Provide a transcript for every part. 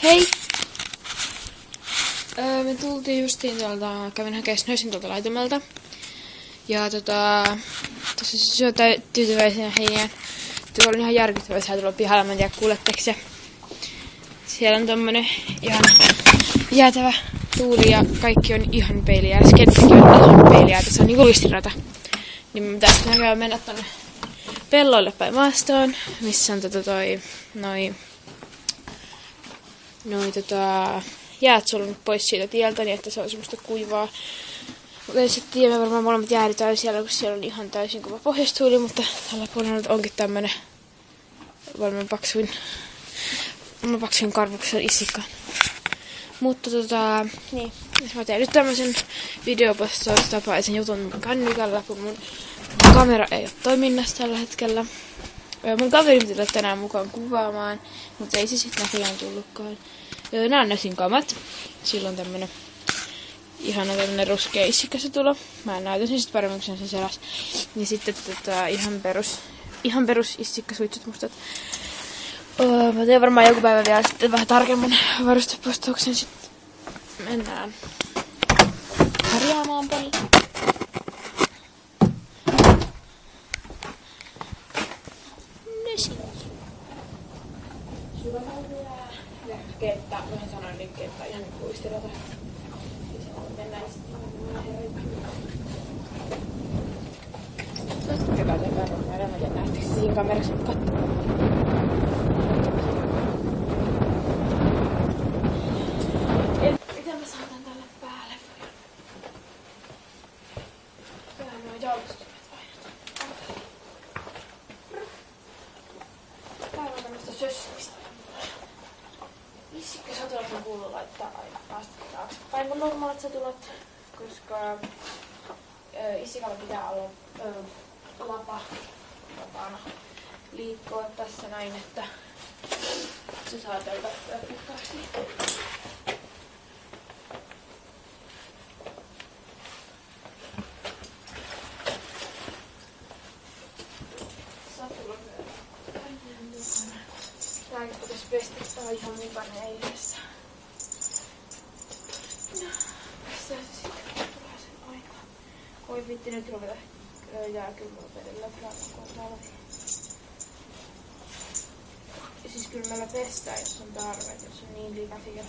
Hei! Me tultiin justiin tuolta, kävin hakemaan snössin tuolta laitumelta. Ja tossa se on tyytyväisenä heidän. Tuolla on ihan järkyttävää, sä tulla pihalla, mä en tiedä kuuletteko se. Siellä on tommonen ihan jäätävä tuuli ja kaikki on ihan peiliä. Ja kenttäkin on ihan peiliä, tässä on niinku luistirata. Niin me pitäis mennä tonne pelloille päin maastoon, missä on jäät sulunut pois siitä tieltä, niin että se on semmoista kuivaa. Mutta sitten me varmaan molemmat jäädytään siellä, kun siellä on ihan täysin kova pohjoistuuli, mutta tällä puolella onkin tämmönen varmaan paksuin karvuksen isikka. Mutta niin, mä teen nyt tämmösen videopostaus-tapaisen jutun kännykällä, kun mun kamera ei ole toiminnassa tällä hetkellä. Mun kaveri piti tulla tänään mukaan kuvaamaan, mutta ei se sitten näköjään tullutkaan. Nää on Nösin kamat. Silloin tämmönen ihana tämmönen ruskea isikkässä tulo. Mä näytän sen sit paremmin, kun sen selässä. Niin sitten ihan perus issikkasuitsut mustat. Mä teen varmaan joku päivä vielä sitten vähän tarkemman varustepostauksen. Sitten mennään harjaamaan paljon. Nösi. Sulla on vielä kenttä. Mä sanoin, niin kenttä ihan niin luistirata. Mennään sitten. Katsokaa sen verran. Mä en tiedä nähtäkö siinä kamerassa katsomaan. Miten mä saatan tälle päälle? Vähän nuo jalkastumet vaihdat. Täällä on tämmöstä sössimistä. Issikkäsatulat on kuullut laittaa aina astetta taaksepäin kun normaalit satulat, koska issikalla pitää olla vapaana liikkua tässä näin, että se saa tölkättyä puhtaasti. Satula tänne mukana. Tääkin pitäisi pestettää ihan mukana eilessä. No, tässä se sitten tulee sen aikaa. Voi vitti nyt ruveta jääkylmävedellä täällä. Ja siis kylmällä pestää, jos on tarve, jos on niin likaisia,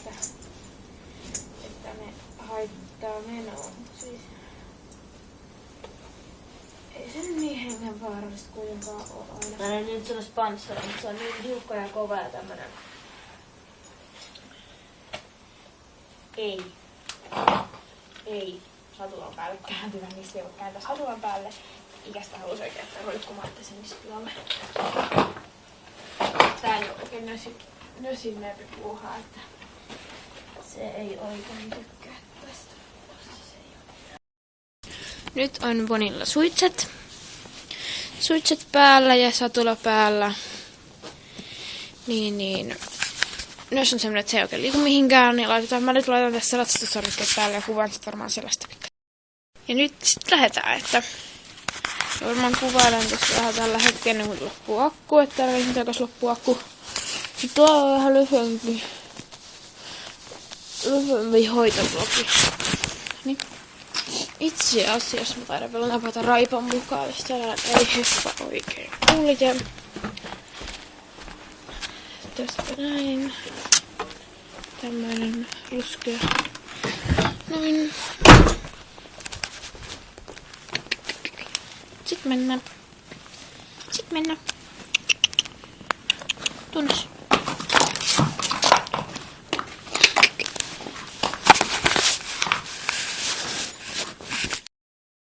että ne haittaa menoa. Siis ei se nyt niin hengenvaarallista kuitenkaan ole aina. Mä en nyt sano spanssari, mutta se on niin hiukka ja kova ja tämmönen. Ei. Satulan päälle kääntyvä, niistä ei voi kääntää satulan päälle. Ikästä halusi oikein, että roikkumatta sen ispilalle. Tää ei oo oikein nösin puuhaa, että se ei oikein tykkää tästä. Nyt on Bonilla suitset. Suitset päällä ja satula päällä. Niin. Jos on semmoinen, että se ei oikein liiku mihinkään, niin mä nyt laitan tässä ratsastustarvikkeet päälle ja kuvaan sit varmaan sellaista pitää. Ja nyt sit lähdetään, että varmaan kuvailen tuossa vähän tällä hetkellä, kun loppuu akku, että täällä ei takas loppuu akku. Sitten on vähän lyhyempi hoitoblogi. Niin. Itse asiassa mä taidan vielä napata raipan mukaan, jos täällä ei heppa oikein kulje. Tästä näin. Tämmöinen ruskea. Noin. Sitten mennään. Tunnes.